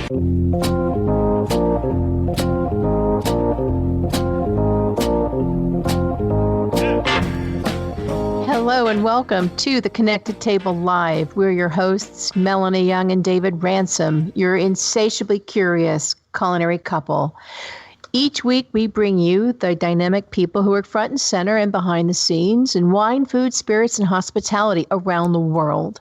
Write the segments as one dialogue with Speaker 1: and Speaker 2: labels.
Speaker 1: Hello and welcome to The Connected Table Live. We're your hosts, Melanie Young and David Ransom, your insatiably curious culinary couple. Each week, we bring you the dynamic people who are front and center and behind the scenes in wine, food, spirits, and hospitality around the world.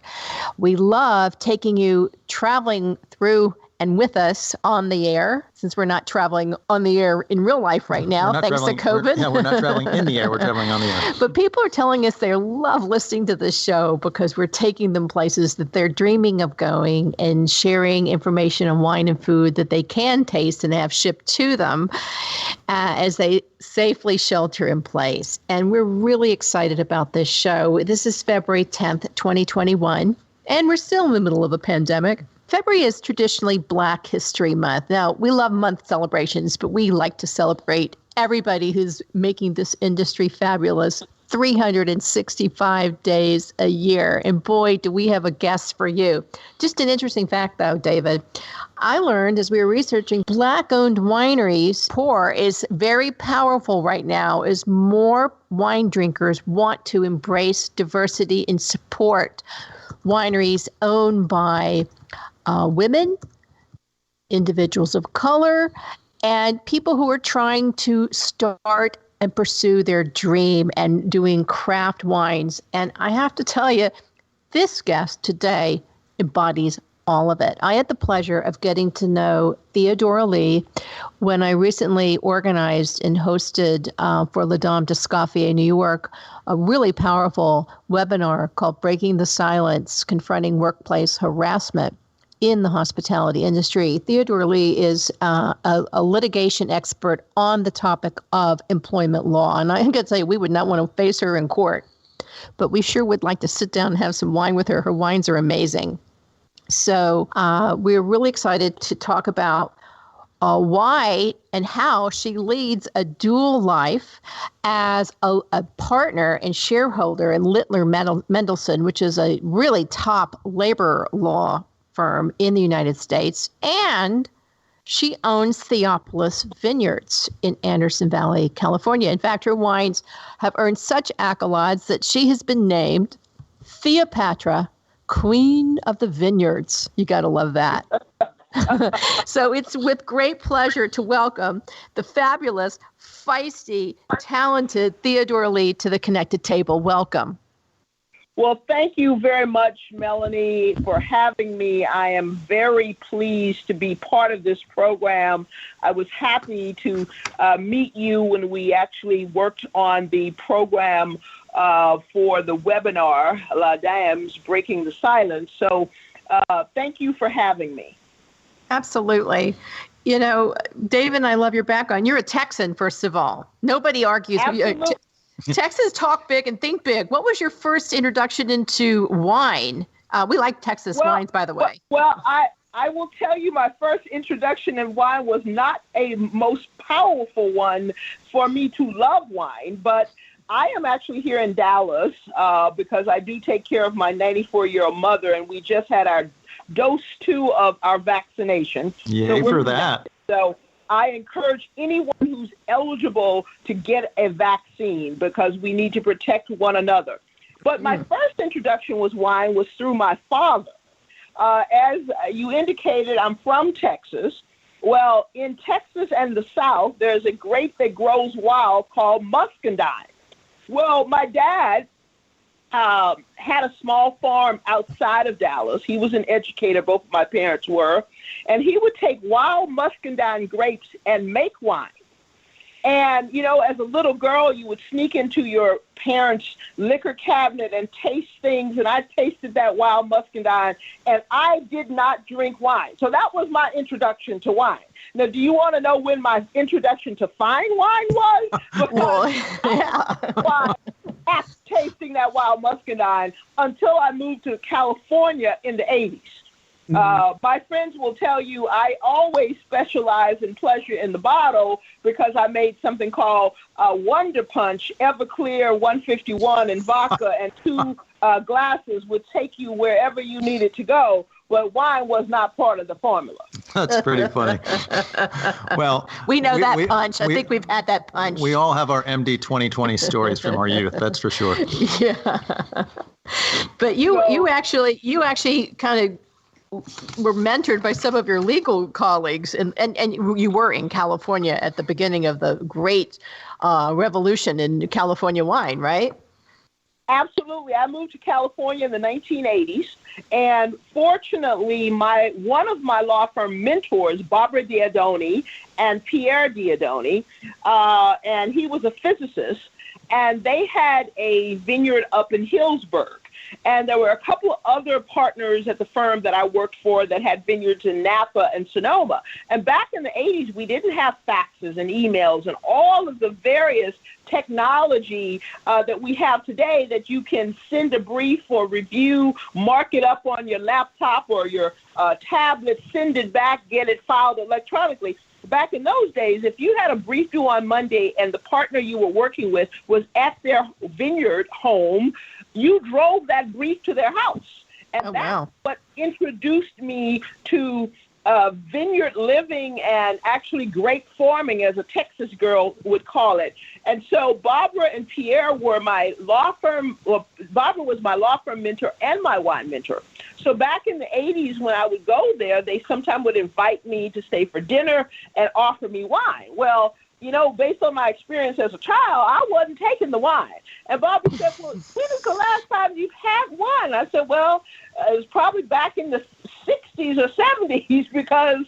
Speaker 1: We love taking you traveling through and with us on the air, since we're not traveling on the air in real life right now, thanks to COVID.
Speaker 2: We're not traveling in the air, we're traveling on the air.
Speaker 1: But people are telling us they love listening to this show because we're taking them places that they're dreaming of going and sharing information on wine and food that they can taste and have shipped to them as they safely shelter in place. And we're really excited about this show. This is February 10th, 2021, and we're still in the middle of a pandemic. February is traditionally Black History Month. Now, we love month celebrations, but we like to celebrate everybody who's making this industry fabulous 365 days a year. And boy, do we have a guest for you. Just an interesting fact, though, David. I learned as we were researching Black-owned wineries, pour is very powerful right now as more wine drinkers want to embrace diversity and support wineries owned by women, individuals of color, and people who are trying to start and pursue their dream and doing craft wines. And I have to tell you, this guest today embodies all of it. I had the pleasure of getting to know Theodora Lee when I recently organized and hosted for La Dame d'Escoffier, New York, a really powerful webinar called Breaking the Silence, Confronting Workplace Harassment in the hospitality industry. Theodora Lee is a litigation expert on the topic of employment law. And I can tell you, we would not want to face her in court, but we sure would like to sit down and have some wine with her. Her wines are amazing. So we're really excited to talk about why and how she leads a dual life as a partner and shareholder in Littler Mendelsohn, which is a really top labor law firm in the United States, and she owns Theopolis Vineyards in Anderson Valley, California. In fact, her wines have earned such accolades that she has been named Theopatra, Queen of the Vineyards. You got to love that. So it's with great pleasure to welcome the fabulous, feisty, talented Theodora Lee to the Connected Table. Welcome.
Speaker 3: Well, thank you very much, Melanie, for having me. I am very pleased to be part of this program. I was happy to meet you when we actually worked on the program for the webinar, La Dame's Breaking the Silence. So thank you for having me.
Speaker 1: Absolutely. You know, David, I love your background. You're a Texan, first of all. Nobody argues.
Speaker 3: Absolutely.
Speaker 1: Texas talk big and think big. What was your first introduction into wine? We like Texas wines, by the way.
Speaker 3: Well, I will tell you my first introduction in wine was not a most powerful one for me to love wine, but I am actually here in Dallas because I do take care of my 94-year-old mother, and we just had our dose 2 of our vaccination.
Speaker 2: Yay for that.
Speaker 3: So I encourage anyone who's eligible to get a vaccine because we need to protect one another. But my first introduction was wine was through my father. As you indicated, I'm from Texas. Well, in Texas and the South, there's a grape that grows wild called muscadine. Well, my dad had a small farm outside of Dallas. He was an educator, both of my parents were, and he would take wild muscadine grapes and make wine. And, you know, as a little girl, you would sneak into your parents' liquor cabinet and taste things, and I tasted that wild muscadine, and I did not drink wine. So that was my introduction to wine. Now, do you want to know when my introduction to fine wine was?
Speaker 1: Well, yeah.
Speaker 3: After tasting that wild muscadine until I moved to California in the 80s. My friends will tell you I always specialize in pleasure in the bottle because I made something called Wonder Punch, Everclear 151 and vodka, and 2 glasses would take you wherever you needed to go. But wine was not part of the formula.
Speaker 2: That's pretty funny. Well,
Speaker 1: we know that punch. I think we've had that punch.
Speaker 2: We all have our MD 2020 stories from our youth. That's for sure.
Speaker 1: Yeah. But you actually kind of were mentored by some of your legal colleagues, and you were in California at the beginning of the great revolution in California wine, right?
Speaker 3: Absolutely. I moved to California in the 1980s, and fortunately, one of my law firm mentors, Barbara Diadoni and Pierre Diadoni, and he was a physicist, and they had a vineyard up in Hillsburg. And there were a couple of other partners at the firm that I worked for that had vineyards in Napa and Sonoma. And back in the 80s, we didn't have faxes and emails and all of the various technology that we have today that you can send a brief or review, mark it up on your laptop or your tablet, send it back, get it filed electronically. Back in those days, if you had a brief due on Monday and the partner you were working with was at their vineyard home, you drove that brief to their house. And that's what introduced me to vineyard living and actually grape farming, as a Texas girl would call it. And so Barbara and Pierre were my law firm. Well, Barbara was my law firm mentor and my wine mentor. So back in the 80s, when I would go there, they sometimes would invite me to stay for dinner and offer me wine. Well, you know, based on my experience as a child, I wasn't taking the wine. And Barbara said, well, when is the last time you've had wine? I said, well, it was probably back in the 60s or 70s because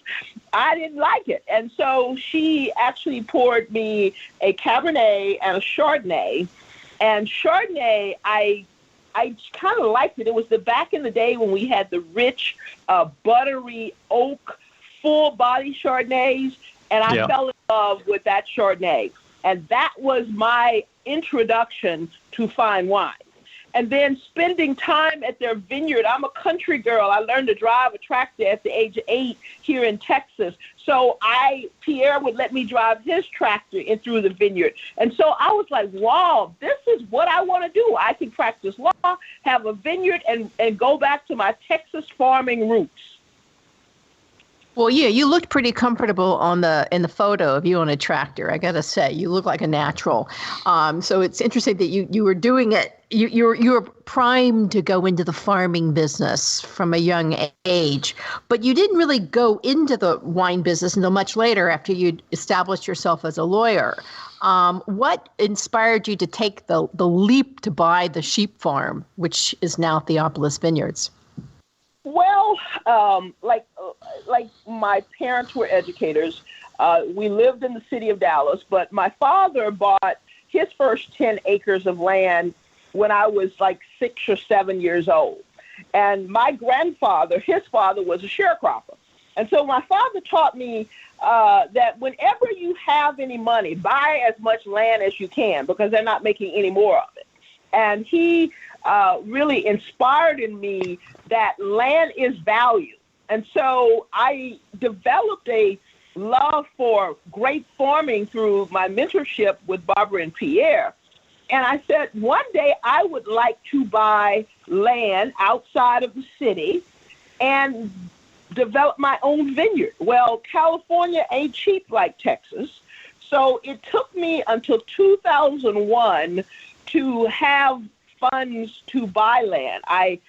Speaker 3: I didn't like it. And so she actually poured me a Cabernet and a Chardonnay. And Chardonnay, I kind of liked it. It was back in the day when we had the rich, buttery oak, full-body Chardonnays. And I fell in love with that Chardonnay. And that was my introduction to fine wine. And then spending time at their vineyard. I'm a country girl. I learned to drive a tractor at the age of 8 here in Texas. So Pierre would let me drive his tractor in through the vineyard. And so I was like, wow, this is what I want to do. I can practice law, have a vineyard, and go back to my Texas farming roots.
Speaker 1: Well, yeah, you looked pretty comfortable in the photo of you on a tractor. I gotta say, you look like a natural. So it's interesting that you were doing it. You were primed to go into the farming business from a young age, but you didn't really go into the wine business until much later after you'd established yourself as a lawyer. What inspired you to take the leap to buy the sheep farm, which is now Theopolis Vineyards?
Speaker 3: Well, like my parents were educators. We lived in the city of Dallas, but my father bought his first 10 acres of land when I was like 6 or 7 years old. And my grandfather, his father, was a sharecropper. And so my father taught me that whenever you have any money, buy as much land as you can because they're not making any more of it. And he really inspired in me that land is value. And so I developed a love for grape farming through my mentorship with Barbara and Pierre. And I said, one day I would like to buy land outside of the city and develop my own vineyard. Well, California ain't cheap like Texas. So it took me until 2001 to have funds to buy land. I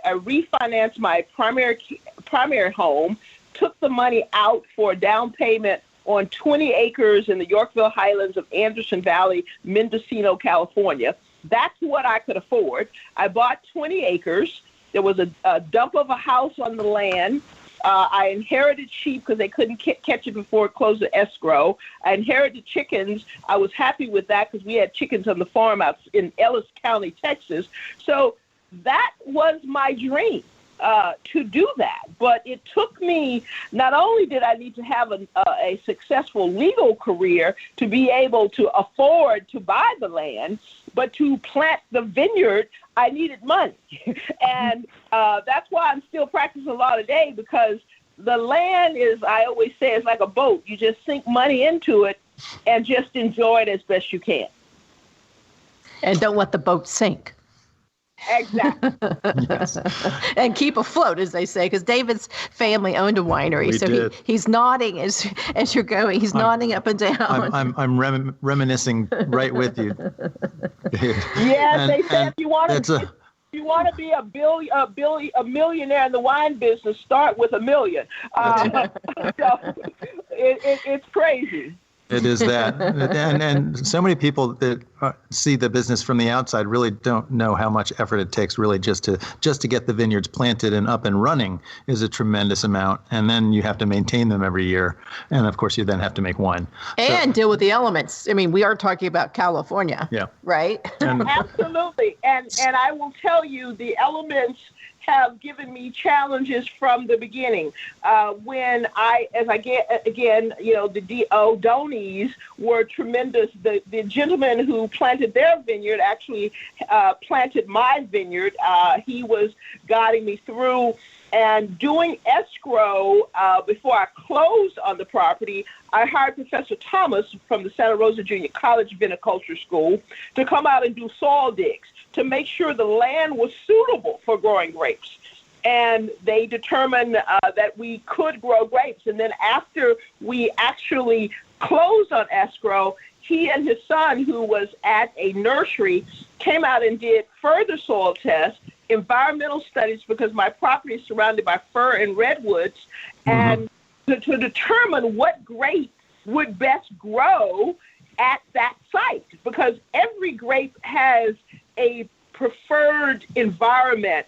Speaker 3: refinanced my primary home, took the money out for a down payment on 20 acres in the Yorkville Highlands of Anderson Valley, Mendocino, California. That's what I could afford. I bought 20 acres. There was a dump of a house on the land. I inherited sheep because they couldn't catch it before it closed the escrow. I inherited chickens. I was happy with that because we had chickens on the farm out in Ellis County, Texas. So that was my dream, to do that. But it took me, not only did I need to have a successful legal career to be able to afford to buy the land, but to plant the vineyard, I needed money. And that's why I'm still practicing law today, because the land is, I always say, it's like a boat. You just sink money into it and just enjoy it as best you can.
Speaker 1: And don't let the boat sink.
Speaker 3: Exactly.
Speaker 2: Yes.
Speaker 1: And keep afloat, as they say, because David's family owned a winery.
Speaker 2: We
Speaker 1: So
Speaker 2: did.
Speaker 1: he's nodding as you're going. He's nodding up and down.
Speaker 2: I'm reminiscing right with you.
Speaker 3: Yes, they say if you want to be a millionaire in the wine business, start with $1 million. So it's crazy.
Speaker 2: It is that, and so many people that see the business from the outside really don't know how much effort it takes. Really, just to get the vineyards planted and up and running is a tremendous amount, and then you have to maintain them every year, and of course you then have to make wine
Speaker 1: and deal with the elements. I mean, we are talking about California, right?
Speaker 3: Absolutely, and I will tell you, the elements have given me challenges from the beginning. When the O'Donys were tremendous. The gentleman who planted their vineyard actually planted my vineyard. He was guiding me through and doing escrow before I closed on the property. I hired Professor Thomas from the Santa Rosa Junior College Viniculture School to come out and do soil digs to make sure the land was suitable for growing grapes. And they determined that we could grow grapes. And then after we actually closed on escrow, he and his son, who was at a nursery, came out and did further soil tests, environmental studies, because my property is surrounded by fir and redwoods, and to determine what grape would best grow at that site, because every grape has a preferred environment,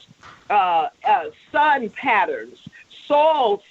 Speaker 3: sun patterns, soil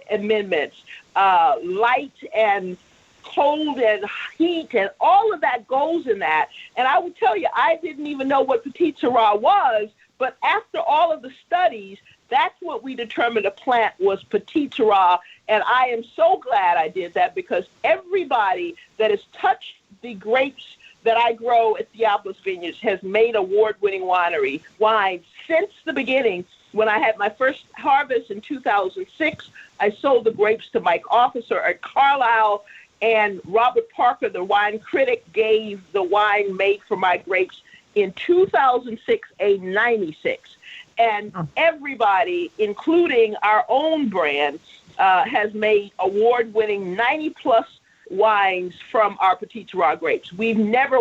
Speaker 3: amendments, light and cold and heat, and all of that goes in that. And I would tell you, I didn't even know what Petit Syrah was, but after all of the studies, that's what we determined to plant was Petit Syrah. And I am so glad I did that, because everybody that has touched the grapes that I grow at Theopolis Vineyards has made award-winning wine since the beginning. When I had my first harvest in 2006, I sold the grapes to Mike Officer at Carlisle, and Robert Parker, the wine critic, gave the wine made from my grapes in 2006 a 96. And everybody, including our own brand, has made award-winning 90-plus wines from our Petit Syrah grapes. We've never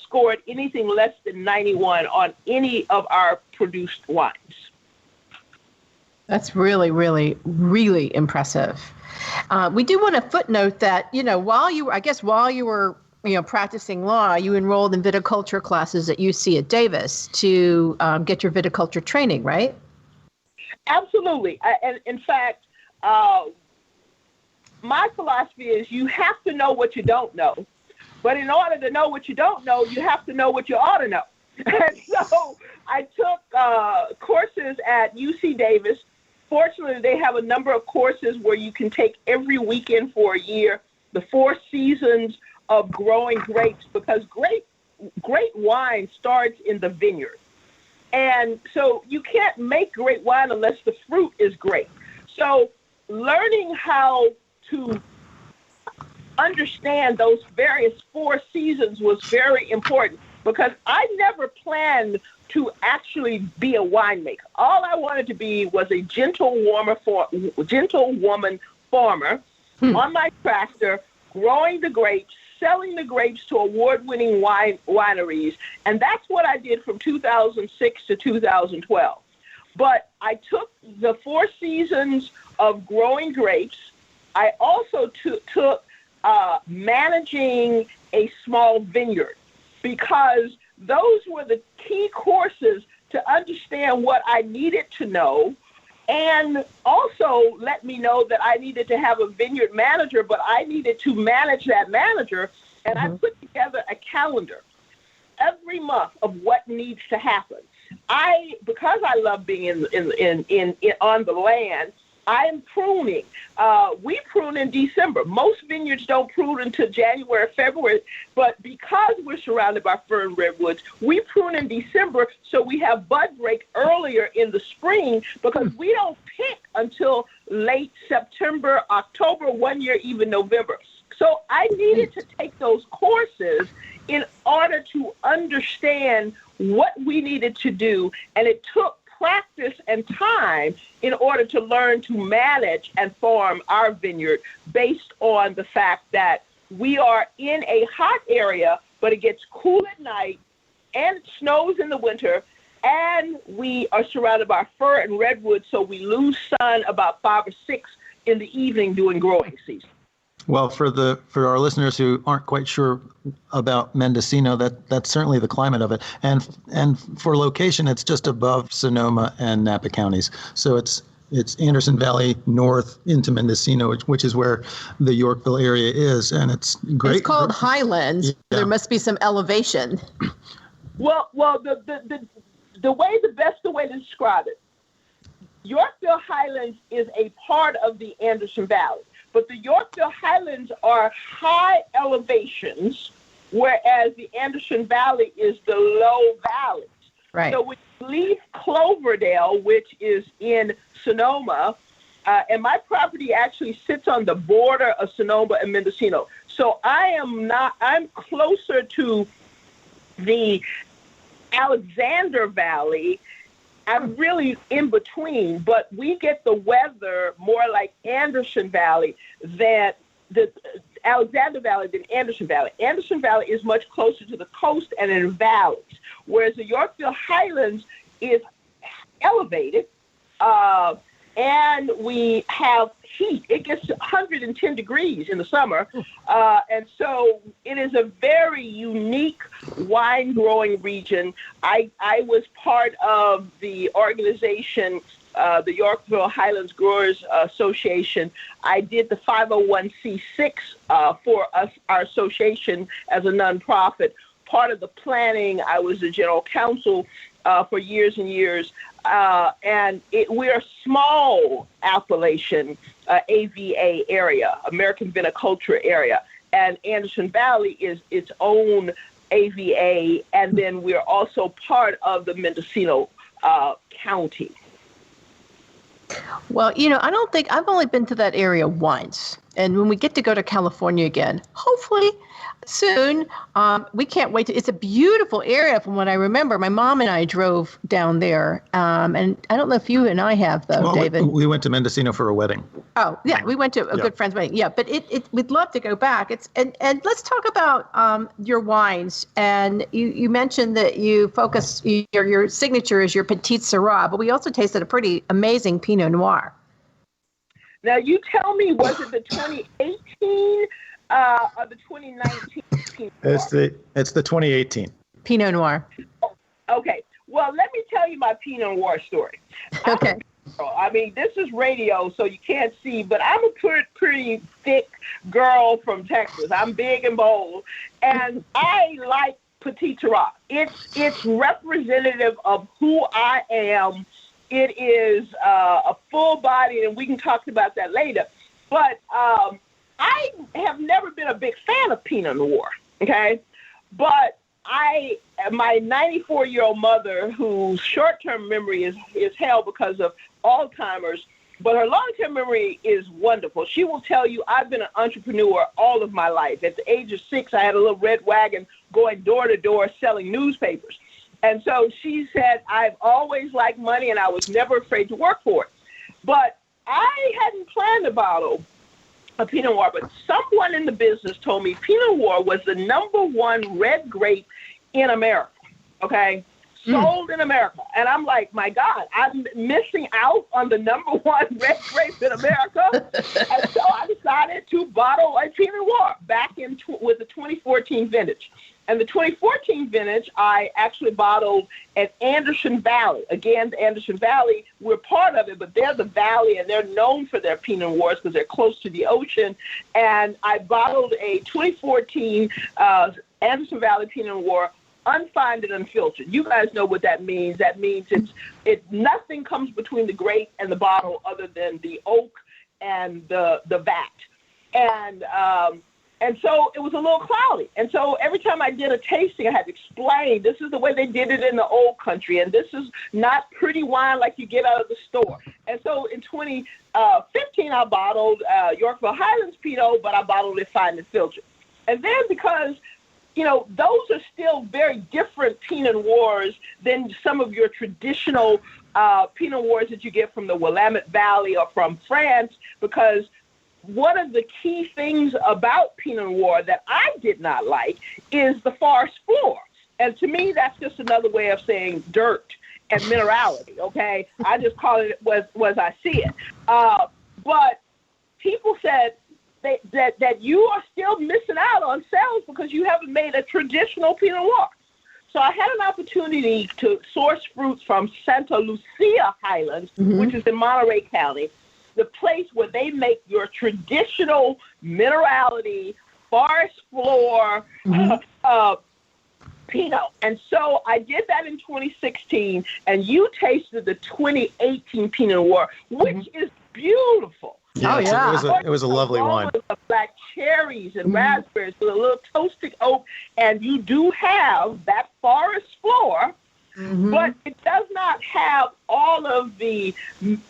Speaker 3: scored anything less than 91 on any of our produced wines.
Speaker 1: That's really, really, really impressive. We do want to footnote that, while you were practicing law, you enrolled in viticulture classes at UC at Davis to get your viticulture training, right?
Speaker 3: Absolutely. And in fact, my philosophy is you have to know what you don't know. But in order to know what you don't know, you have to know what you ought to know. And so I took courses at UC Davis. Fortunately, they have a number of courses where you can take every weekend for a year, the 4 seasons of growing grapes, because great wine starts in the vineyard. And so you can't make great wine unless the fruit is great. So learning how to understand those various 4 seasons was very important, because I never planned to actually be a winemaker. All I wanted to be was a gentle woman farmer on my tractor, growing the grapes, selling the grapes to award-winning wineries. And that's what I did from 2006 to 2012. But I took the 4 seasons of growing grapes. I also took managing a small vineyard, because those were the key courses to understand what I needed to know, and also let me know that I needed to have a vineyard manager, but I needed to manage that manager. And I put together a calendar every month of what needs to happen. Because I love being on the land, I am pruning. We prune in December. Most vineyards don't prune until January, February, but because we're surrounded by fir and redwoods, we prune in December, so we have bud break earlier in the spring, because we don't pick until late September, October, one year, even November. So I needed to take those courses in order to understand what we needed to do. And it took practice and time in order to learn to manage and farm our vineyard based on the fact that we are in a hot area, but it gets cool at night and it snows in the winter, and we are surrounded by fir and redwood, so we lose sun about 5 or 6 in the evening during growing season.
Speaker 2: Well, for our listeners who aren't quite sure about Mendocino, that's certainly the climate of it, and for location, it's just above Sonoma and Napa counties. So it's Anderson Valley north into Mendocino, which is where the Yorkville area is, and it's great.
Speaker 1: It's called Highlands. Yeah. There must be some elevation.
Speaker 3: Well, the best way to describe it, Yorkville Highlands is a part of the Anderson Valley. But the Yorkville Highlands are high elevations, whereas the Anderson Valley is the low valleys.
Speaker 1: Right.
Speaker 3: So when you leave Cloverdale, which is in Sonoma, and my property actually sits on the border of Sonoma and Mendocino. So I'm closer to the Alexander Valley. I'm really in between, but we get the weather more like Anderson Valley than the Alexander Valley than Anderson Valley. Anderson Valley is much closer to the coast and in valleys, whereas the Yorkville Highlands is elevated, and we have heat. It gets 110 degrees in the summer, and so it is a very unique wine growing region. I was part of the organization, the Yorkville Highlands Growers Association. I did the 501c6 for us, our association as a nonprofit. Part of the planning, I was the general counsel for years and years. And we're a small Appalachian AVA area, American Viniculture area. And Anderson Valley is its own AVA. And then we're also part of the Mendocino County.
Speaker 1: Well, I don't think I've only been to that area once. And when we get to go to California again, hopefully soon, we can't wait. It's a beautiful area from what I remember. My mom and I drove down there. And I don't know if you and I have, though, David.
Speaker 2: We went to Mendocino for a wedding.
Speaker 1: Oh, yeah. We went to a good friend's wedding. Yeah, but we'd love to go back. And let's talk about your wines. And you mentioned that you focus, your signature is your Petite Syrah, but we also tasted a pretty amazing Pinot Noir.
Speaker 3: Now, you tell me, was it the 2018 or the 2019 Pinot Noir?
Speaker 2: It's the 2018
Speaker 1: Pinot Noir.
Speaker 3: Okay. Well, let me tell you my Pinot Noir story.
Speaker 1: Okay.
Speaker 3: I mean, this is radio, so you can't see, but I'm a pretty thick girl from Texas. I'm big and bold, and I like Petite Syrah. It's representative of who I am. It is a full body, and we can talk about that later. But I have never been a big fan of Pinot Noir, okay? But my 94-year-old mother, whose short-term memory is hell because of Alzheimer's, but her long-term memory is wonderful. She will tell you, I've been an entrepreneur all of my life. At the age of 6, I had a little red wagon going door to door selling newspapers. And so she said, I've always liked money and I was never afraid to work for it. But I hadn't planned to bottle a Pinot Noir, but someone in the business told me Pinot Noir was the #1 red grape in America, okay? Sold in America. And I'm like, my God, I'm missing out on the #1 red grape in America. And so I decided to bottle a Pinot Noir back with the 2014 vintage. And the 2014 vintage, I actually bottled at Anderson Valley. Again, the Anderson Valley, we're part of it, but they're the valley, and they're known for their Pinot Noirs because they're close to the ocean. And I bottled a 2014 Anderson Valley Pinot Noir, unfined and unfiltered. You guys know what that means. That means nothing comes between the grape and the bottle other than the oak and the vat. And so it was a little cloudy. And so every time I did a tasting, I had to explain, this is the way they did it in the old country, and this is not pretty wine like you get out of the store. And so in 15, I bottled Yorkville Highlands Pinot, but I bottled it fine and filtered. And then because, those are still very different Pinot Noirs than some of your traditional Pinot Noirs that you get from the Willamette Valley or from France, because one of the key things about Pinot Noir that I did not like is the forest floor. And to me, that's just another way of saying dirt and minerality, okay? I just call it as I see it. But people said that you are still missing out on sales because you haven't made a traditional Pinot Noir. So I had an opportunity to source fruits from Santa Lucia Highlands, which is in Monterey County, the place where they make your traditional minerality, forest floor Pinot. And so I did that in 2016, and you tasted the 2018 Pinot Noir, which is beautiful.
Speaker 2: It was a lovely wine.
Speaker 3: Of black cherries and raspberries with a little toasted oak, and you do have that forest floor, but it does not have all of the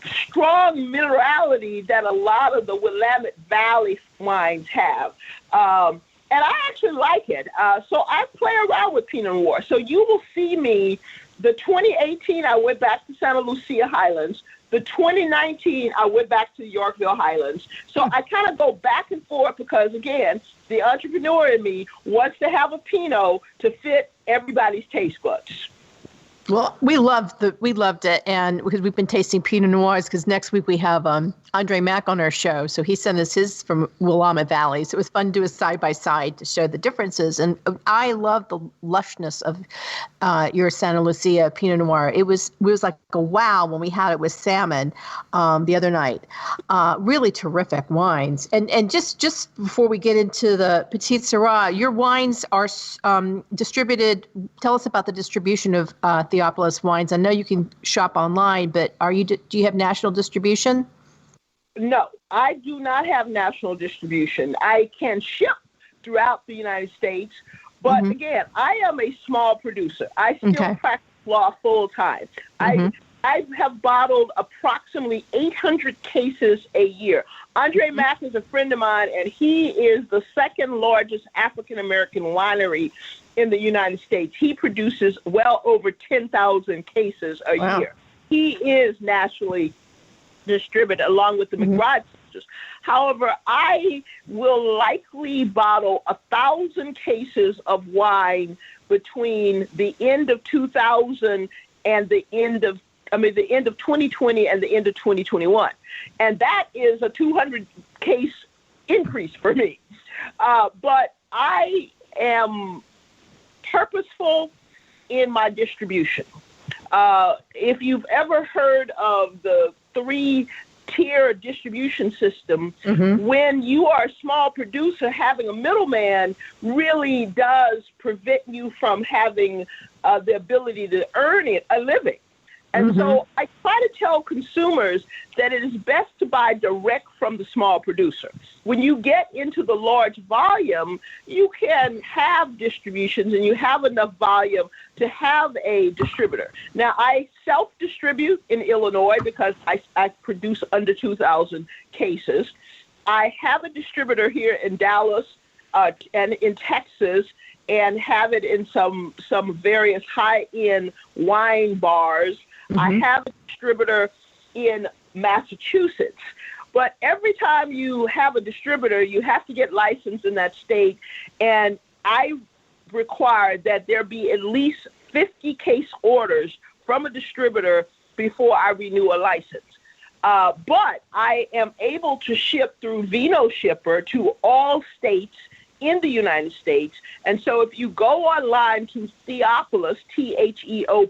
Speaker 3: strong minerality that a lot of the Willamette Valley wines have. And I actually like it. So I play around with Pinot Noir. So you will see me, the 2018, I went back to Santa Lucia Highlands. The 2019, I went back to the Yorkville Highlands. So I kind of go back and forth because, again, the entrepreneur in me wants to have a Pinot to fit everybody's taste buds.
Speaker 1: Well, we loved it, and because we've been tasting Pinot Noirs, because next week we have Andre Mack on our show. So he sent us his from Willamette Valley. So it was fun to do a side-by-side to show the differences. And I love the lushness of your Santa Lucia Pinot Noir. It was like a wow when we had it with salmon the other night. Really terrific wines. And just before we get into the Petit Syrah, your wines are distributed. Tell us about the distribution of Theopolis wines. I know you can shop online, but do you have national distribution?
Speaker 3: No, I do not have national distribution. I can ship throughout the United States, but again, I am a small producer. I still practice law full time. I have bottled approximately 800 cases a year. Andre Mack is a friend of mine, and he is the second largest African-American winery in the United States. He produces well over 10,000 cases a year. He is nationally distributed along with the McBride sisters. However, I will likely bottle 1,000 cases of wine between the end of 2000 and the end of 2020 and the end of 2021. And that is a 200 case increase for me. But I am purposeful in my distribution. If you've ever heard of the 3-tier distribution system, when you are a small producer, having a middleman really does prevent you from having the ability to earn a living. And so I try to tell consumers that it is best to buy direct from the small producer. When you get into the large volume, you can have distributions and you have enough volume to have a distributor. Now, I self-distribute in Illinois because I produce under 2,000 cases. I have a distributor here in Dallas and in Texas, and have it in some various high-end wine bars. I have a distributor in Massachusetts. But every time you have a distributor, you have to get licensed in that state. And I require that there be at least 50 case orders from a distributor before I renew a license. But I am able to ship through Vino Shipper to all states in the United States. And so if you go online to Theopolis, Theopolis,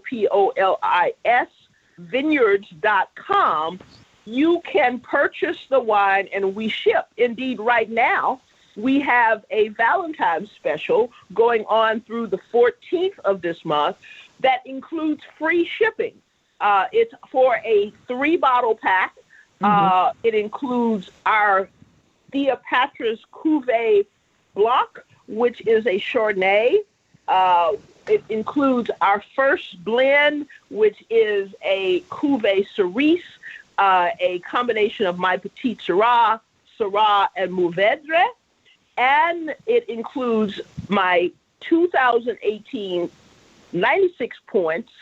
Speaker 3: vineyards.com, you can purchase the wine and we ship. Indeed, right now, we have a Valentine's special going on through the 14th of this month that includes free shipping. It's for a 3-bottle pack. It includes our Theopolis Cuvée Blanc, which is a Chardonnay. It includes our first blend, which is a Cuvée Cerise, a combination of my Petit Syrah, Syrah, and Mourvedre. And it includes my 2018 96 points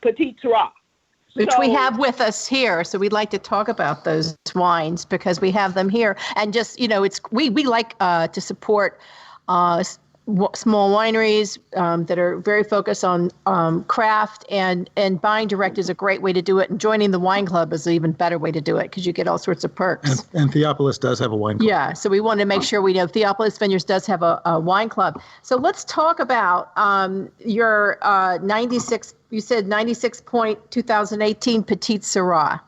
Speaker 3: Petit Syrah.
Speaker 1: Which we have with us here. So we'd like to talk about those wines because we have them here. And just, we like to support small wineries that are very focused on craft, and buying direct is a great way to do it. And joining the wine club is an even better way to do it because you get all sorts of perks.
Speaker 2: And Theopolis does have a wine club.
Speaker 1: Yeah, so we want to make sure we know Theopolis Vineyards does have a wine club. So let's talk about your 96, you said 96 point 2018 Petit Syrah.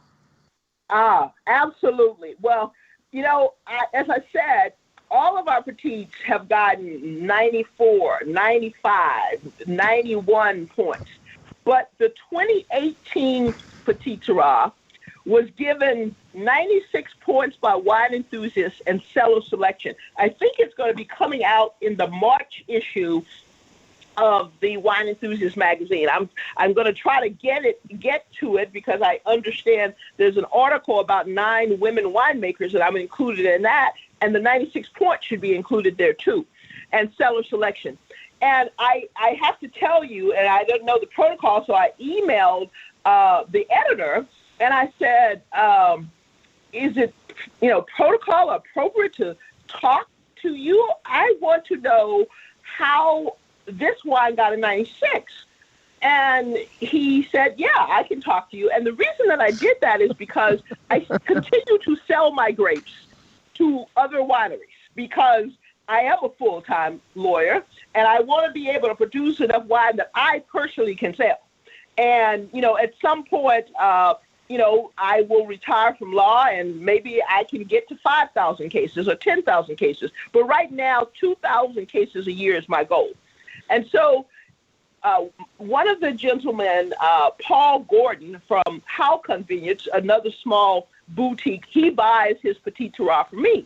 Speaker 3: Absolutely. Well, as I said, all of our petites have gotten 94, 95, 91 points. But the 2018 Petit Syrah was given 96 points by wine enthusiasts and cellar selection. I think it's going to be coming out in the March issue of the Wine Enthusiast magazine. I'm going to try to get to it because I understand there's an article about 9 women winemakers, and I'm included in that. And the 96 points should be included there too, and cellar selection. And I have to tell you, and I don't know the protocol, so I emailed the editor, and I said, is it, protocol appropriate to talk to you? I want to know how this wine got a 96. And he said, yeah, I can talk to you. And the reason that I did that is because I continue to sell my grapes to other wineries because I am a full-time lawyer and I want to be able to produce enough wine that I personally can sell. And, at some point, I will retire from law and maybe I can get to 5,000 cases or 10,000 cases. But right now, 2,000 cases a year is my goal. And so one of the gentlemen, Paul Gordon from Halcon Vineyards, another small boutique, he buys his Petit Syrah from me.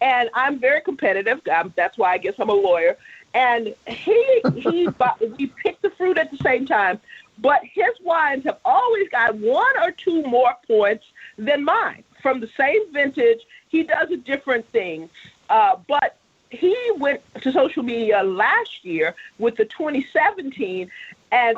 Speaker 3: And I'm very competitive. That's why I guess I'm a lawyer. And we pick the fruit at the same time. But his wines have always got 1 or 2 more points than mine. From the same vintage, he does a different thing. But he went to social media last year with the 2017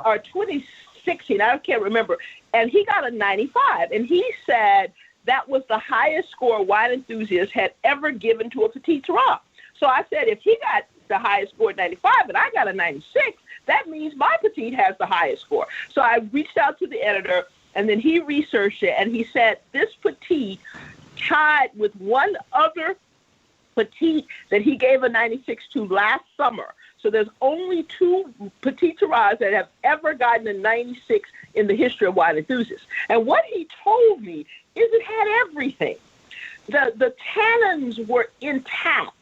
Speaker 3: or 2016, I can't remember, and he got a 95. And he said that was the highest score wine enthusiasts had ever given to a Petit Syrah. So I said, if he got the highest score at 95 and I got a 96, that means my Petit has the highest score. So I reached out to the editor, and then he researched it, and he said this Petit tied with one other Petit that he gave a 96 to last summer. So there's only 2 Petit Syrahs that have ever gotten a 96 in the history of wine enthusiasts. And what he told me is it had everything. The tannins were intact.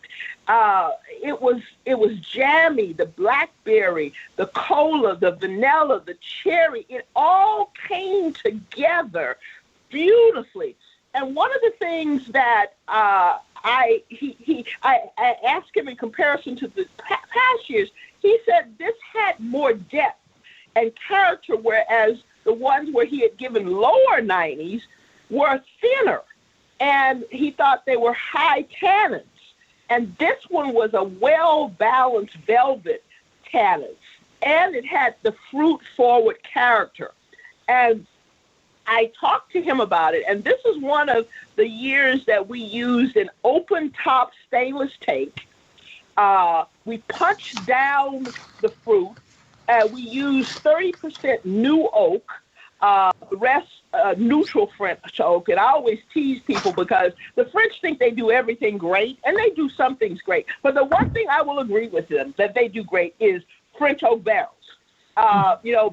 Speaker 3: It was jammy, the blackberry, the cola, the vanilla, the cherry. It all came together beautifully. And one of the things that I asked him in comparison to the past years, he said this had more depth and character, whereas the ones where he had given lower 90s were thinner. And he thought they were high tannins. And this one was a well-balanced velvet tannins. And it had the fruit-forward character. And I talked to him about it, and this is one of the years that we used an open-top stainless tank. We punched down the fruit. We used 30% new oak, the rest neutral French oak. And I always tease people because the French think they do everything great, and they do some things great. But the one thing I will agree with them that they do great is French oak barrels.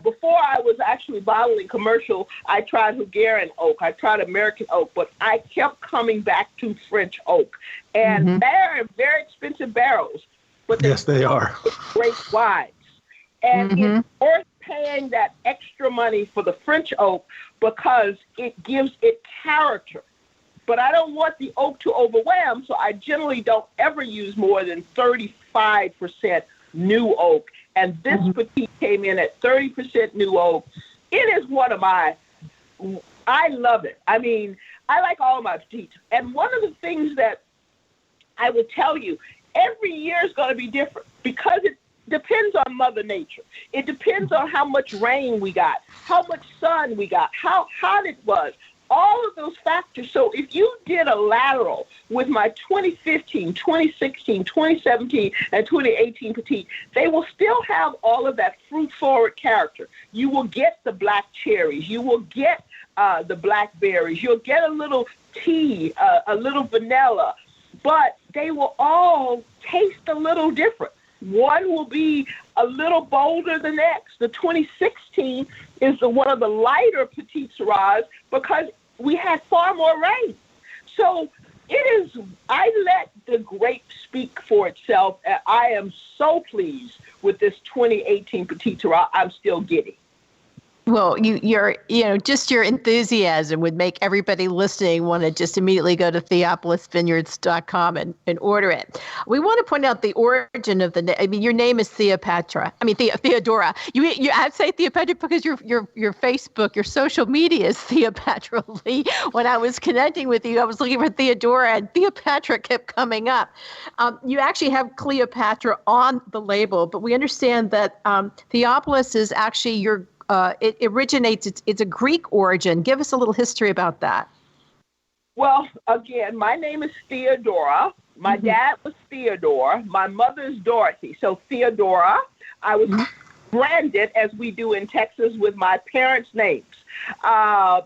Speaker 3: Before I was actually bottling commercial, I tried Hungarian oak, I tried American oak, but I kept coming back to French oak. And they're very expensive barrels, but
Speaker 2: yes, they are
Speaker 3: great wines. And it's worth paying that extra money for the French oak because it gives it character. But I don't want the oak to overwhelm, so I generally don't ever use more than 35% new oak. And this Petit came in at 30% new oak. It is one of my I love it. I mean, I like all my petites. And one of the things that I would tell you, every year is going to be different because it depends on Mother Nature. It depends on how much rain we got, how much sun we got, how hot it was, all of those factors. So if you did a lateral with my 2015, 2016, 2017, and 2018 petite, they will still have all of that fruit-forward character. You will get the black cherries. You will get the blackberries. You'll get a little tea, a little vanilla, but they will all taste a little different. One will be a little bolder than the next. The 2016 is one of the lighter Petite Syrahs because we had far more rain. So I let the grape speak for itself, and I am so pleased with this 2018 Petite Syrah I'm still getting.
Speaker 1: Well, just your enthusiasm would make everybody listening want to just immediately go to theopolisvineyards.com and order it. We want to point out the origin of the name. I mean, your name is Theodora. I'd say Theopatra because your Facebook, your social media is Theopatra. Lee. When I was connecting with you, I was looking for Theodora, and Theopatra kept coming up. You actually have Cleopatra on the label, but we understand that Theopolis is actually it originates, it's a Greek origin. Give us a little history about that.
Speaker 3: Well, again, my name is Theodora. My dad was Theodore. My mother's Dorothy. So Theodora, I was branded, as we do in Texas, with my parents' names. And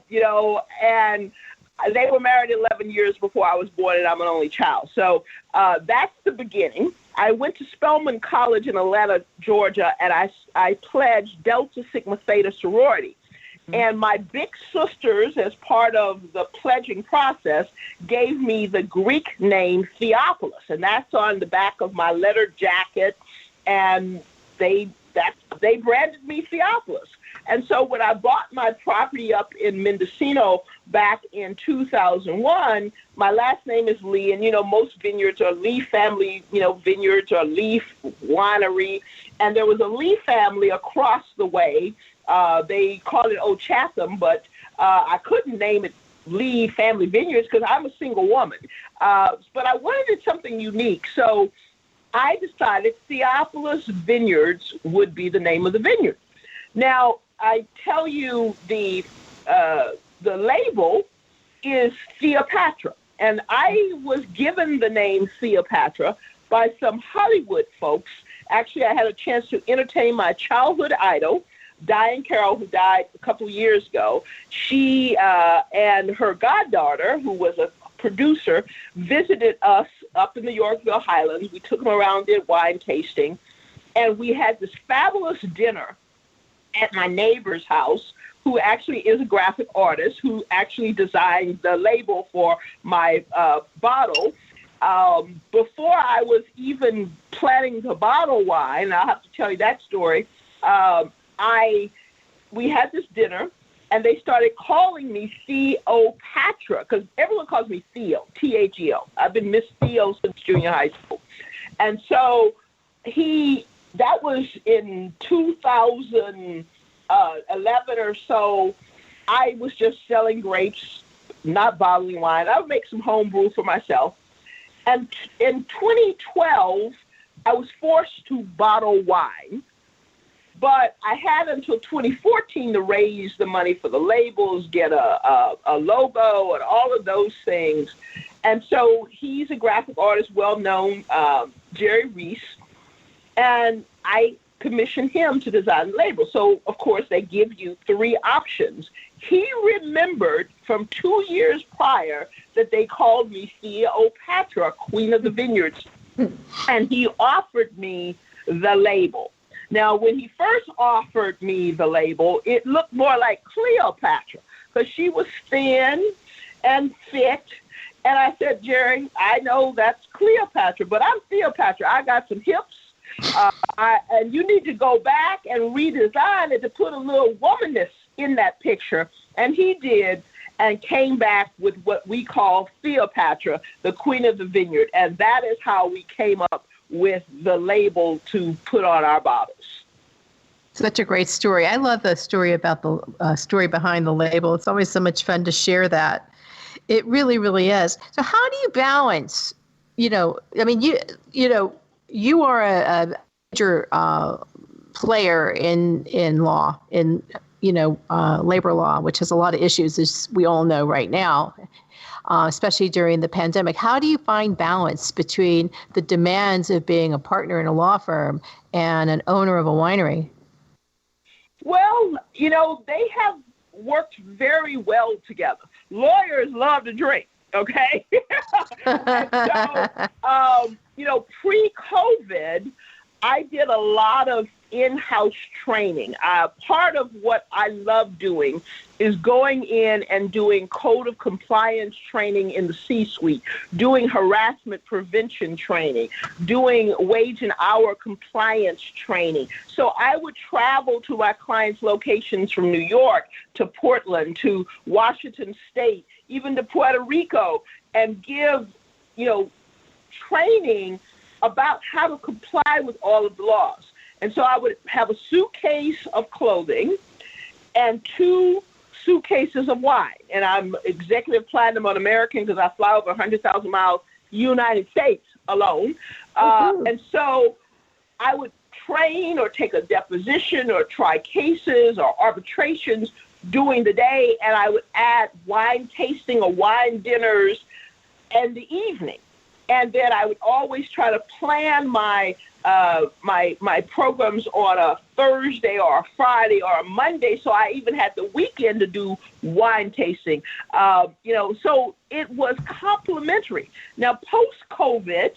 Speaker 3: they were married 11 years before I was born, and I'm an only child. So that's the beginning. I went to Spelman College in Atlanta, Georgia, and I pledged Delta Sigma Theta sorority. And my big sisters, as part of the pledging process, gave me the Greek name Theopolis, and that's on the back of my leather jacket, and they branded me Theopolis. And so when I bought my property up in Mendocino back in 2001, my last name is Lee, and, most vineyards are Lee family, vineyards or Lee winery. And there was a Lee family across the way. They called it Old Chatham, but I couldn't name it Lee Family Vineyards because I'm a single woman. But I wanted something unique. So I decided Theopolis Vineyards would be the name of the vineyard. Now, I tell you, the label is Theopatra, and I was given the name Theopatra by some Hollywood folks. Actually, I had a chance to entertain my childhood idol, Diane Carroll, who died a couple of years ago. She and her goddaughter, who was a producer, visited us up in the Yorkville Highlands. We took them around, did wine tasting, and we had this fabulous dinner at my neighbor's house, who actually is a graphic artist, who actually designed the label for my bottle. Before I was even planning to bottle wine, I'll have to tell you that story, we had this dinner, and they started calling me Theopatra, because everyone calls me Theo, T-H-E-O. I've been Miss Theo since junior high school. And so that was in 2011 or so. I was just selling grapes, not bottling wine. I would make some home brew for myself. And in 2012, I was forced to bottle wine. But I had until 2014 to raise the money for the labels, get a logo, and all of those things. And so he's a graphic artist, well-known, Jerry Reese. And I commissioned him to design the label. So, of course, they give you 3 options. He remembered from 2 years prior that they called me Theopatra, Queen of the Vineyards, and he offered me the label. Now, when he first offered me the label, it looked more like Cleopatra because she was thin and fit. And I said, Jerry, I know that's Cleopatra, but I'm Theopatra. I got some hips. And you need to go back and redesign it to put a little womanness in that picture. And he did, and came back with what we call Theopatra, the Queen of the Vineyard. And that is how we came up with the label to put on our bottles.
Speaker 1: Such a great story. I love the story about the story behind the label. It's always so much fun to share that. It really, really is. So how do you balance, I mean, you are a major player in law, in, labor law, which has a lot of issues, as we all know right now, especially during the pandemic. How do you find balance between the demands of being a partner in a law firm and an owner of a winery?
Speaker 3: Well, they have worked very well together. Lawyers love to drink, okay? And so, pre-COVID, I did a lot of in-house training. Part of what I love doing is going in and doing code of compliance training in the C-suite, doing harassment prevention training, doing wage and hour compliance training. So I would travel to my clients' locations from New York to Portland to Washington State, even to Puerto Rico, and give, training about how to comply with all of the laws. And so I would have a suitcase of clothing and 2 suitcases of wine. And I'm executive platinum on American because I fly over 100,000 miles United States alone. And so I would train or take a deposition or try cases or arbitrations during the day. And I would add wine tasting or wine dinners in the evening. And then I would always try to plan my programs on a Thursday or a Friday or a Monday, so I even had the weekend to do wine tasting. So it was complementary. Now, post-COVID,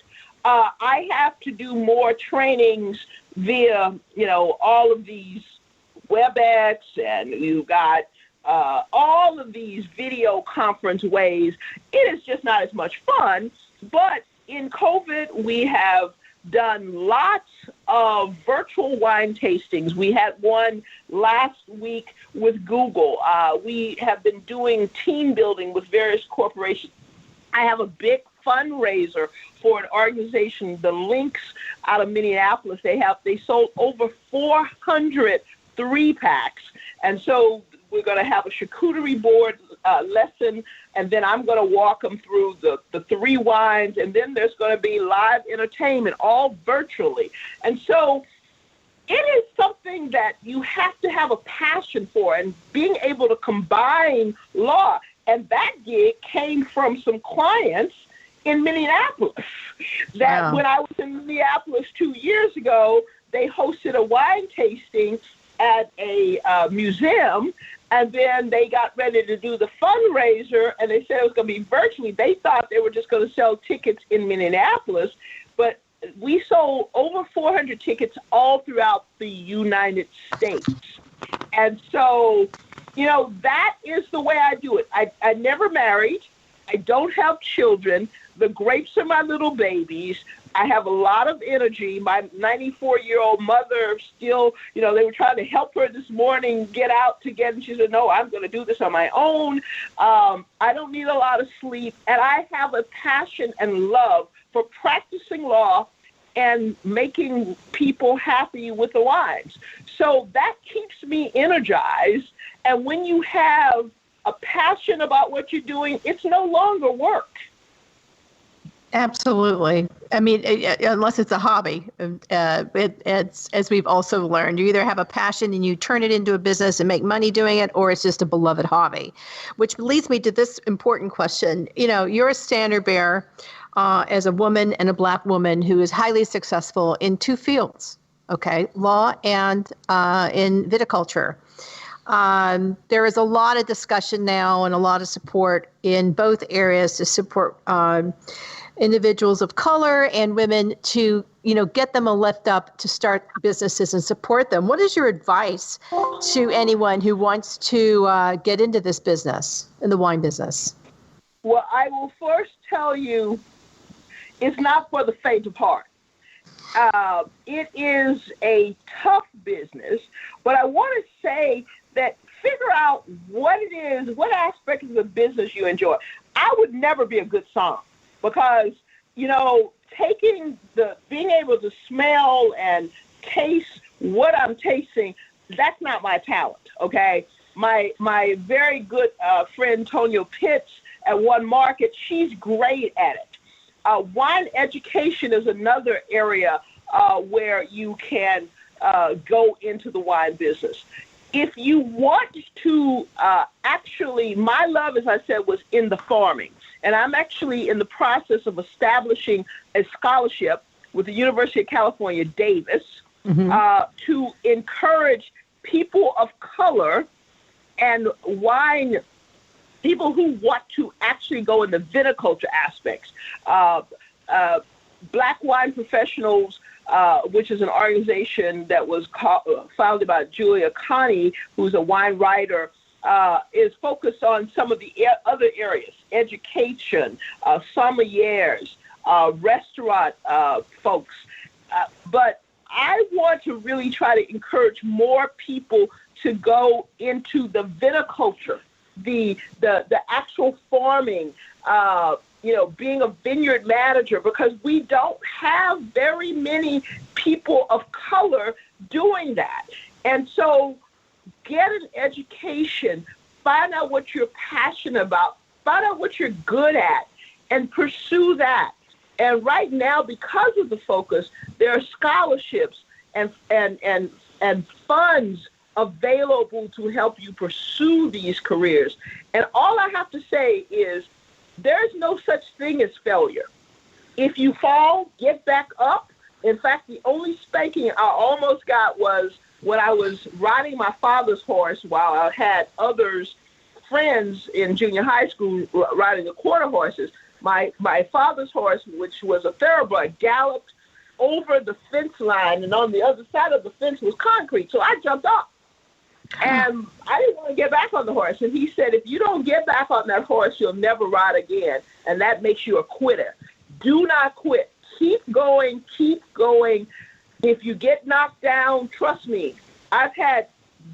Speaker 3: I have to do more trainings via, all of these WebEx, and you've got all of these video conference ways. It is just not as much fun, but in COVID, we have done lots of virtual wine tastings. We had one last week with Google. We have been doing team building with various corporations. I have a big fundraiser for an organization, the Links, out of Minneapolis. They sold over 400 3-packs. And so we're going to have a charcuterie board lesson, and then I'm going to walk them through the 3 wines, and then there's going to be live entertainment, all virtually. And so it is something that you have to have a passion for, and being able to combine law. And that gig came from some clients in Minneapolis that when I was in Minneapolis 2 years ago, they hosted a wine tasting at a museum, and then they got ready to do the fundraiser, and they said it was going to be virtually. They thought they were just going to sell tickets in Minneapolis, but we sold over 400 tickets all throughout the United States. And so, that is the way I do it. I never married. I don't have children. The grapes are my little babies. I have a lot of energy. My 94-year-old mother still, they were trying to help her this morning get out together. And she said, no, I'm going to do this on my own. I don't need a lot of sleep. And I have a passion and love for practicing law and making people happy with the wines. So that keeps me energized. And when you have a passion about what you're doing, it's no longer work.
Speaker 1: Absolutely. I mean, unless it's a hobby, it's, as we've also learned, you either have a passion and you turn it into a business and make money doing it, or it's just a beloved hobby, which leads me to this important question. You're a standard bearer as a woman and a Black woman who is highly successful in 2 fields, okay, law and in viticulture. There is a lot of discussion now and a lot of support in both areas to support individuals of color and women to, get them a lift up to start businesses and support them. What is your advice to anyone who wants to get into this business, in the wine business?
Speaker 3: Well, I will first tell you, it's not for the faint of heart. It is a tough business, but I want to say that figure out what it is, what aspect of the business you enjoy. I would never be a good somm because, being able to smell and taste what I'm tasting, that's not my talent, okay? My very good friend, Tonya Pitts, at One Market, she's great at it. Wine education is another area where you can go into the wine business. If you want to actually, my love, as I said, was in the farming. And I'm actually in the process of establishing a scholarship with the University of California, Davis, to encourage people of color and wine, people who want to actually go in the viticulture aspects. Black Wine Professionals, which is an organization that was founded by Julia Connie, who's a wine writer, is focused on some of the other areas, education, sommeliers, restaurant folks. But I want to really try to encourage more people to go into the viticulture, the actual farming, being a vineyard manager, because we don't have very many people of color doing that. And so get an education, find out what you're passionate about, find out what you're good at, and pursue that. And right now, because of the focus, there are scholarships and funds available to help you pursue these careers. And all I have to say is there's no such thing as failure. If you fall, get back up. In fact, the only spanking I almost got was when I was riding my father's horse while I had friends in junior high school riding the quarter horses. My father's horse, which was a thoroughbred, galloped over the fence line, and on the other side of the fence was concrete. So I jumped off. And I didn't want to get back on the horse. And he said, if you don't get back on that horse, you'll never ride again. And that makes you a quitter. Do not quit. Keep going. Keep going. If you get knocked down, trust me, I've had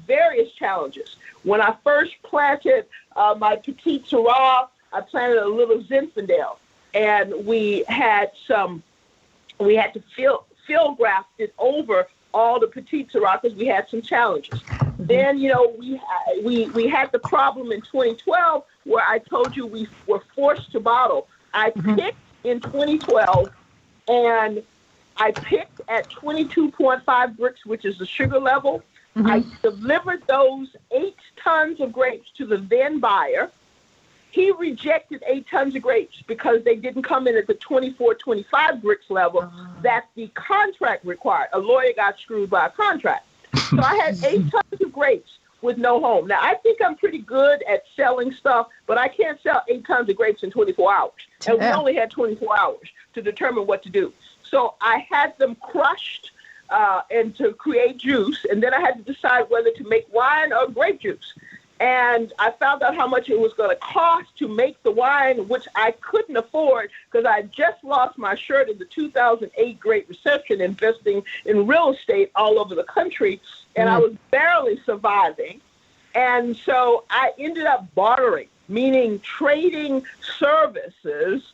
Speaker 3: various challenges. When I first planted my Petite Syrah, I planted a little Zinfandel. And we had to field graft it over all the Petite Syrah because we had some challenges. Then, we had the problem in 2012 where I told you we were forced to bottle. I picked in 2012, and I picked at 22.5 bricks, which is the sugar level. I delivered those 8 tons of grapes to the then buyer. He rejected 8 tons of grapes because they didn't come in at the 24, 25 bricks level that the contract required. A lawyer got screwed by a contract. So I had 8 tons of grapes with no home. Now, I think I'm pretty good at selling stuff, but I can't sell 8 tons of grapes in 24 hours. And we only had 24 hours to determine what to do. So I had them crushed and to create juice, and then I had to decide whether to make wine or grape juice. And I found out how much it was going to cost to make the wine, which I couldn't afford because I just lost my shirt in the 2008 Great Recession, investing in real estate all over the country, and I was barely surviving. And so I ended up bartering, meaning trading services.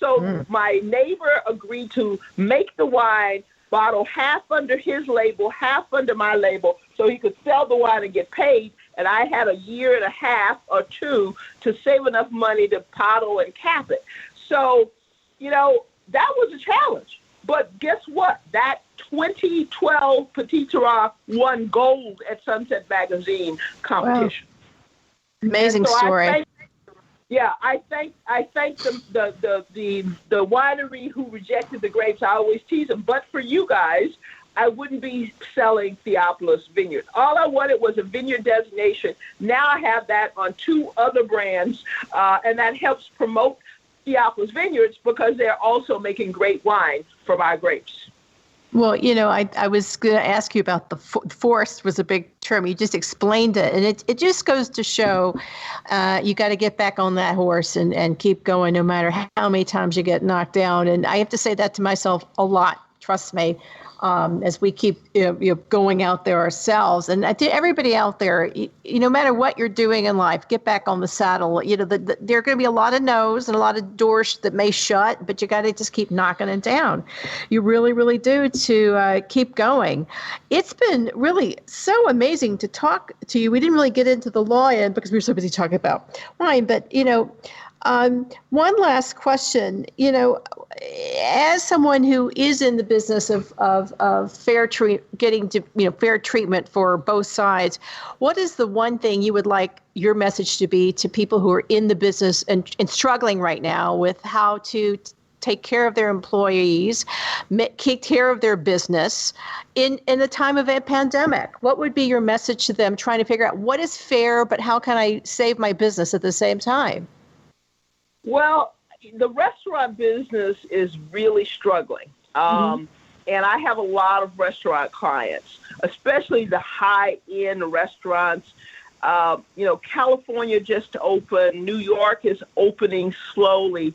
Speaker 3: So my neighbor agreed to make the wine, bottle half under his label, half under my label, so he could sell the wine and get paid. And I had a year and a half or 2 to save enough money to bottle and cap it. So, that was a challenge. But guess what? That 2012 Petite Syrah won gold at Sunset Magazine competition.
Speaker 1: Wow. Amazing story.
Speaker 3: I thank the winery who rejected the grapes. I always tease them. But for you guys, I wouldn't be selling Theopolis Vineyards. All I wanted was a vineyard designation. Now I have that on 2 other brands, and that helps promote Theopolis Vineyards because they're also making great wine from our grapes.
Speaker 1: Well, I was going to ask you about the forced was a big term. You just explained it. And it just goes to show you got to get back on that horse and keep going no matter how many times you get knocked down. And I have to say that to myself a lot. Trust me. as we keep going out there ourselves. And to everybody out there, no matter what you're doing in life, get back on the saddle. There are going to be a lot of no's and a lot of doors that may shut, but you got to just keep knocking it down. You really, really do, to keep going. It's been really so amazing to talk to you. We didn't really get into the law end because we were so busy talking about wine, but one last question, as someone who is in the business of fair treatment for both sides, what is the one thing you would like your message to be to people who are in the business and struggling right now with how to take care of their employees, take care of their business in the time of a pandemic? What would be your message to them trying to figure out what is fair, but how can I save my business at the same time?
Speaker 3: Well, the restaurant business is really struggling. And I have a lot of restaurant clients, especially the high-end restaurants. California just opened. New York is opening slowly.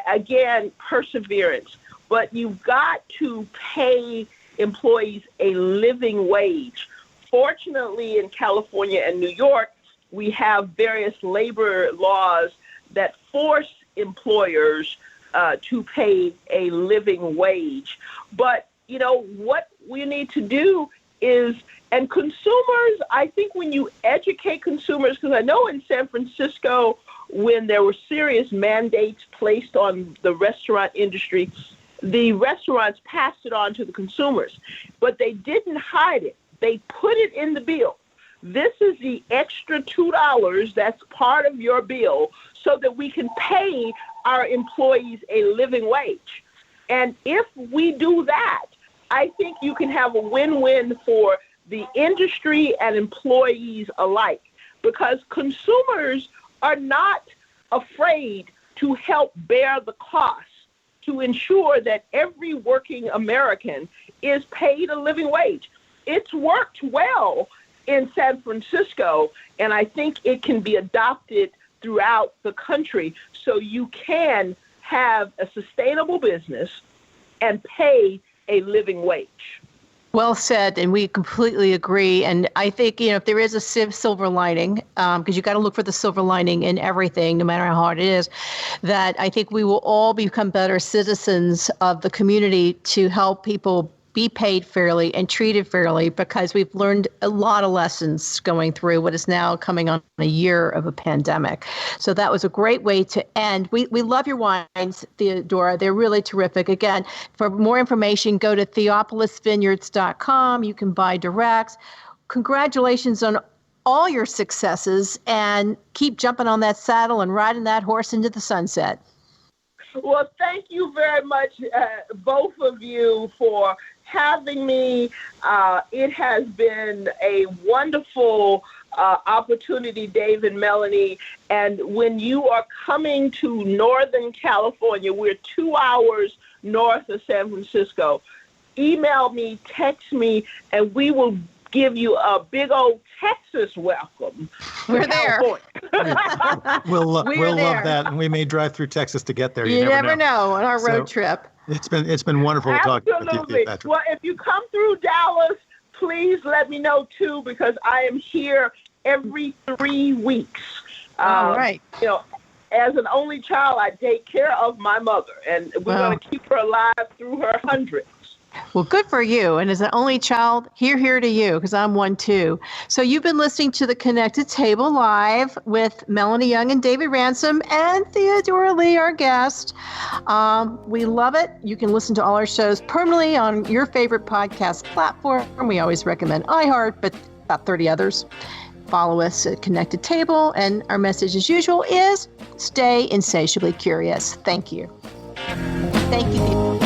Speaker 3: Again, perseverance. But you've got to pay employees a living wage. Fortunately, in California and New York, we have various labor laws that force employers to pay a living wage. But, what we need to do is, and consumers, I think when you educate consumers, because I know in San Francisco, when there were serious mandates placed on the restaurant industry, the restaurants passed it on to the consumers, but they didn't hide it. They put it in the bill. This is the extra $2 that's part of your bill so that we can pay our employees a living wage. And if we do that, I think you can have a win-win for the industry and employees alike, because consumers are not afraid to help bear the cost to ensure that every working American is paid a living wage. It's worked well in San Francisco, and I think it can be adopted throughout the country so you can have a sustainable business and pay a living wage.
Speaker 1: Well said, and we completely agree. And I think, if there is a silver lining, because you got to look for the silver lining in everything, no matter how hard it is, that I think we will all become better citizens of the community to help people be paid fairly and treated fairly, because we've learned a lot of lessons going through what is now coming on a year of a pandemic. So that was a great way to end. We love your wines, Theodora. They're really terrific. Again, for more information, go to theopolisvineyards.com. You can buy direct. Congratulations on all your successes, and keep jumping on that saddle and riding that horse into the sunset.
Speaker 3: Well, thank you very much, both of you, for having me. It has been a wonderful opportunity, Dave and Melanie. And when you are coming to Northern California, we're 2 hours north of San Francisco, email me, text me, and we will give you a big old Texas welcome.
Speaker 1: We're there.
Speaker 2: We'll love that, and we may drive through Texas to get there.
Speaker 1: You never know on our road trip.
Speaker 2: It's been wonderful to talk with you, Theopatrick.
Speaker 3: Well, if you come through Dallas, please let me know too, because I am here every 3 weeks.
Speaker 1: All right.
Speaker 3: As an only child, I take care of my mother, and we're going to keep her alive through her hundreds.
Speaker 1: Well, good for you. And as an only child, here to you, because I'm one too. So you've been listening to The Connected Table live with Melanie Young and David Ransom and Theodora Lee, our guest. We love it. You can listen to all our shows permanently on your favorite podcast platform. We always recommend iHeart, but about 30 others. Follow us at Connected Table. And our message, as usual, is stay insatiably curious. Thank you. Thank you.